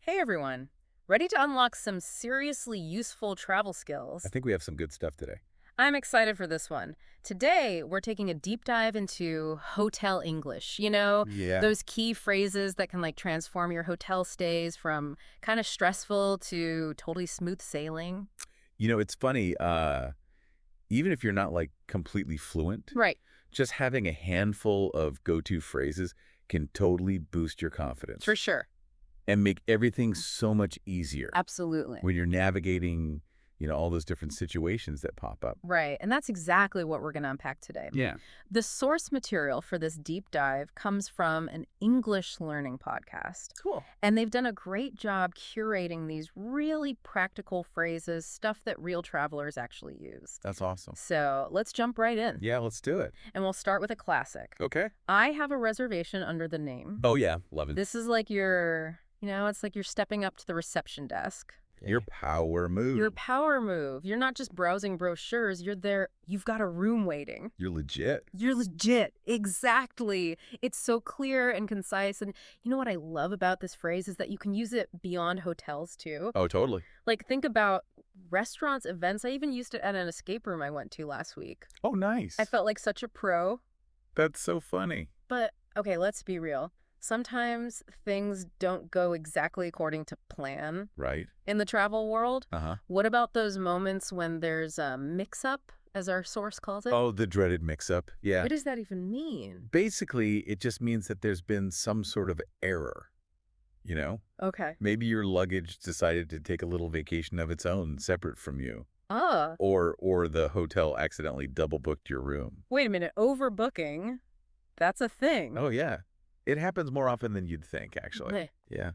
Hey everyone! Ready to unlock some seriously useful travel skills? I think we have some good stuff today. I'm excited for this one. Today, we're taking a deep dive into hotel English. Yeah. Those key phrases that can transform your hotel stays from kind of stressful to totally smooth sailing. It's funny, even if you're not completely fluent, Right, just having a handful of go-to phrases can totally boost your confidence for sure. and make everything so much easier Absolutely. when you're navigating, all those different situations that pop up. Right, and that's exactly what we're going to unpack today. Yeah. The source material for this deep dive comes from an English learning podcast. Cool. And they've done a great job curating these really practical phrases, stuff that real travelers actually use. That's awesome. So let's jump right in. Yeah, let's do it. And we'll start with a classic. Okay. I have a reservation under the name. Oh, yeah. Love it. This is like it's like you're stepping up to the reception desk. Your power move. Your power move. You're not just browsing brochures. You're there. You've got a room waiting. You're legit. You're legit. Exactly. It's so clear and concise. And you know what I love about this phrase is that you can use it beyond hotels too. Oh, totally. Think about restaurants, events. I even used it at an escape room I went to last week. Oh, nice. I felt like such a pro. That's so funny. But okay, let's be real. Sometimes things don't go exactly according to plan Right. in the travel world. Uh-huh. What about those moments when there's a mix-up, as our source calls it? Oh, the dreaded mix-up. Yeah. What does that even mean? Basically, it just means that there's been some sort of error, Okay. Maybe your luggage decided to take a little vacation of its own, separate from you. Ah, Or the hotel accidentally double-booked your room. wait a minute. Overbooking? That's a thing. Oh, yeah. It happens more often than you'd think, actually. Bleh. Yeah.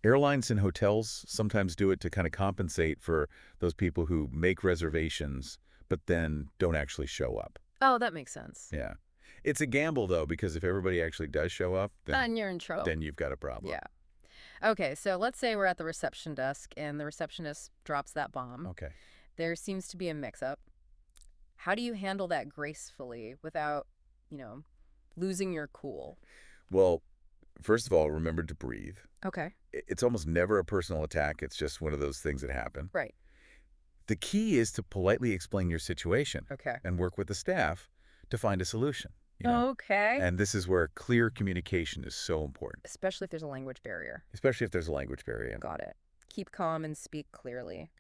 Airlines and hotels sometimes do it to kind of compensate for those people who make reservations but then don't actually show up. Oh, that makes sense. Yeah. It's a gamble, though, because if everybody actually does show up, Then you're in trouble. then you've got a problem. Yeah. Okay, so let's say we're at the reception desk and the receptionist drops that bomb. Okay. There seems to be a mix-up. How do you handle that gracefully without, losing your cool? Well, first of all, remember to breathe. Okay. It's almost never a personal attack. It's just one of those things that happen. Right. The key is to politely explain your situation Okay. and work with the staff to find a solution. Okay. And this is where clear communication is so important, Especially if there's a language barrier. especially if there's a language barrier. Got it. Keep calm and speak clearly.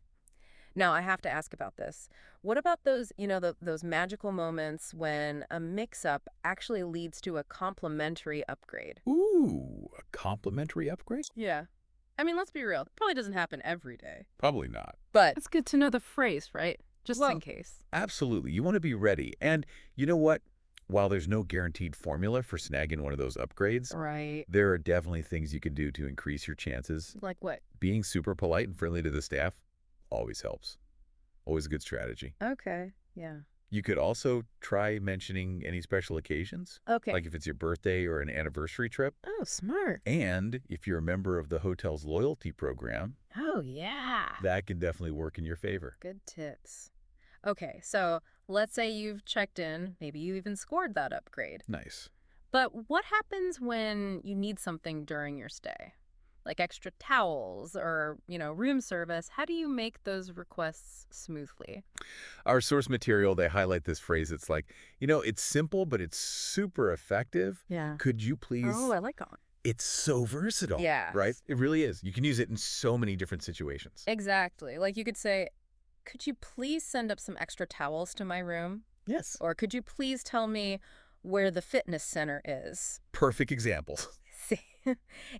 Now, I have to ask about this. What about those, those magical moments when a mix-up actually leads to a complimentary upgrade? Ooh, a complimentary upgrade? Yeah. I mean, let's be real. It probably doesn't happen every day. Probably not. But it's good to know the phrase, right? Just Well, in case. Absolutely. You want to be ready. And you know what? While there's no guaranteed formula for snagging one of those upgrades, Right. there are definitely things you can do to increase your chances. Like what? Being super polite and friendly to the staff always helps. Always a good strategy. Okay. Yeah. You could also try mentioning any special occasions, Okay. like if it's your birthday or an anniversary trip. Oh, smart. And if you're a member of the hotel's loyalty program, Oh, yeah. that can definitely work in your favor. Good tips. Okay, so let's say you've checked in. Maybe you even scored that upgrade. Nice. But what happens when you need something during your stay? Like extra towels or, room service. How do you make those requests smoothly? Our source material, they highlight this phrase. It's like, it's simple, but it's super effective. Yeah. Could you please? Oh, I like that one. It's so versatile. Yes. Right? It really is. You can use it in so many different situations. Exactly. Like you could say, could you please send up some extra towels to my room? Yes. Or could you please tell me where the fitness center is? Perfect example. See,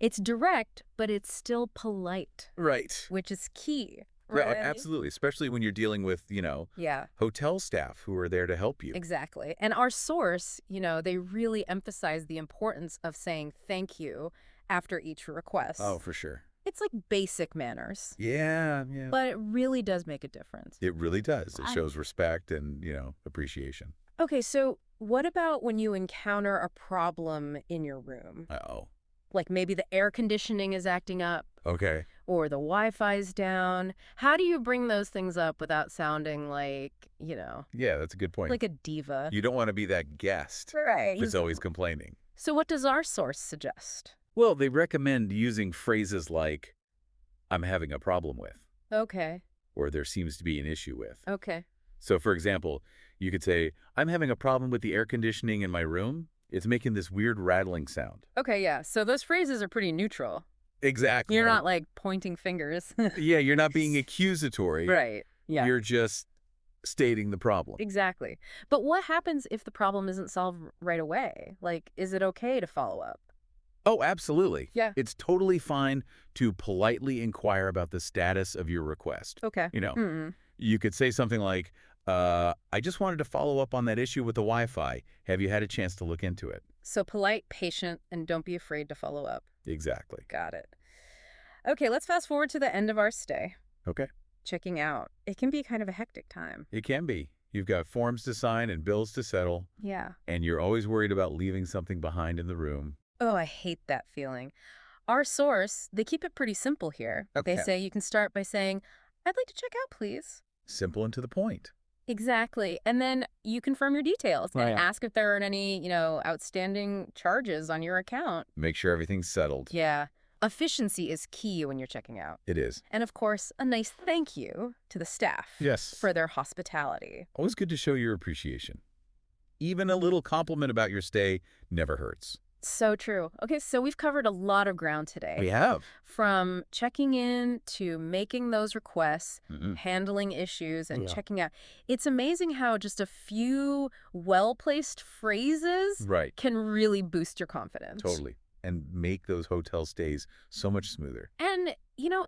it's direct, but it's still polite, Right. which is key. Right. Right? Absolutely. Especially when you're dealing with, Yeah, hotel staff who are there to help you. exactly. And our source, they really emphasize the importance of saying thank you after each request. Oh, for sure. It's like basic manners, Yeah. but it really does make a difference. It really does. It shows respect and, appreciation. Okay, so what about when you encounter a problem in your room? Uh-oh. Like maybe the air conditioning is acting up Okay. or the Wi-Fi's down. How do you bring those things up without sounding like, Yeah, that's a good point. like a diva? You don't want to be that guest Right. that's always complaining. So what does our source suggest? Well, they recommend using phrases like, I'm having a problem with, Okay. or there seems to be an issue with. Okay. So, for example, you could say, I'm having a problem with the air conditioning in my room. It's making this weird rattling sound. Okay, yeah. So those phrases are pretty neutral. Exactly. You're not like pointing fingers. Yeah, you're not being accusatory. Right. Yeah. You're just stating the problem. Exactly. But what happens if the problem isn't solved right away? Like, is it okay to follow up? Oh, absolutely. Yeah. It's totally fine to politely inquire about the status of your request. Okay. You know, Mm-mm. you could say something like, I just wanted to follow up on that issue with the Wi-Fi. Have you had a chance to look into it? So polite, patient, and don't be afraid to follow up. Exactly. Got it. Okay, let's fast forward to the end of our stay. Okay. Checking out. It can be kind of a hectic time. It can be. You've got forms to sign and bills to settle, Yeah. and you're always worried about leaving something behind in the room. Oh, I hate that feeling. Our source, they keep it pretty simple here. They Okay. say you can start by saying, I'd like to check out, please. Simple and to the point. Exactly. And then you confirm your details and Right. ask if there are any, outstanding charges on your account. Make sure everything's settled. Yeah. Efficiency is key when you're checking out. It is. And of course, a nice thank you to the staff Yes. for their hospitality. Always good to show your appreciation. Even a little compliment about your stay never hurts. So true. Okay, so we've covered a lot of ground today. We have. From checking in to making those requests, Mm-mm. handling issues, and Yeah. checking out. It's amazing how just a few well-placed phrases Right. can really boost your confidence. Totally. And make those hotel stays so much smoother. And,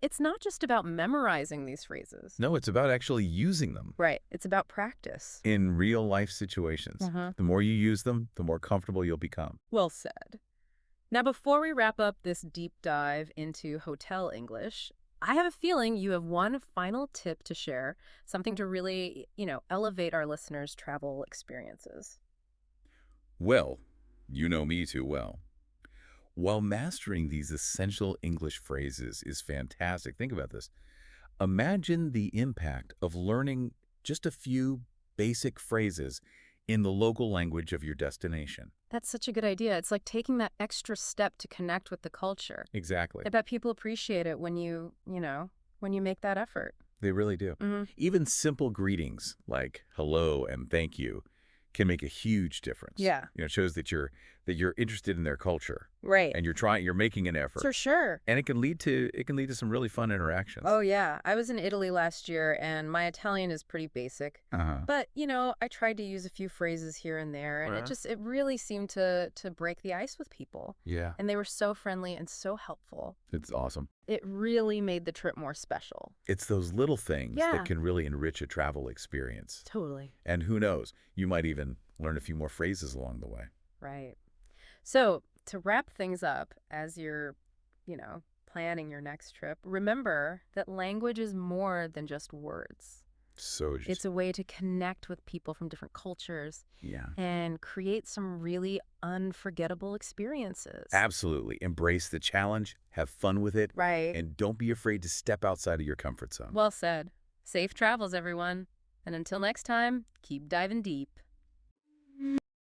it's not just about memorizing these phrases. No, it's about actually using them Right. It's about practice. in real life situations. Uh-huh. The more you use them, the more comfortable you'll become. Well said. Now, before we wrap up this deep dive into hotel English, I have a feeling you have one final tip to share, something to really, elevate our listeners' travel experiences. Well, you know me too well. While mastering these essential English phrases is fantastic, think about this. Imagine the impact of learning just a few basic phrases in the local language of your destination. That's such a good idea. It's like taking that extra step to connect with the culture. Exactly. I bet people appreciate it when when you make that effort. They really do. Mm-hmm. Even simple greetings like hello and thank you can make a huge difference. Yeah. It shows that you're interested in their culture Right. and you're making an effort. For sure. And it can lead to some really fun interactions. Oh, yeah. I was in Italy last year, and my Italian is pretty basic. Uh-huh. But, I tried to use a few phrases here and there, and Yeah. it really seemed to break the ice with people. Yeah. And they were so friendly and so helpful. It's awesome. It really made the trip more special. It's those little things Yeah. that can really enrich a travel experience. Totally. And who knows, you might even learn a few more phrases along the way. Right. So, to wrap things up, as you're, planning your next trip, remember that language is more than just words. So just, It's a way to connect with people from different cultures yeah. and create some really unforgettable experiences. Absolutely. Embrace the challenge, have fun with it, Right. and don't be afraid to step outside of your comfort zone. Well said. Safe travels, everyone. And until next time, keep diving deep.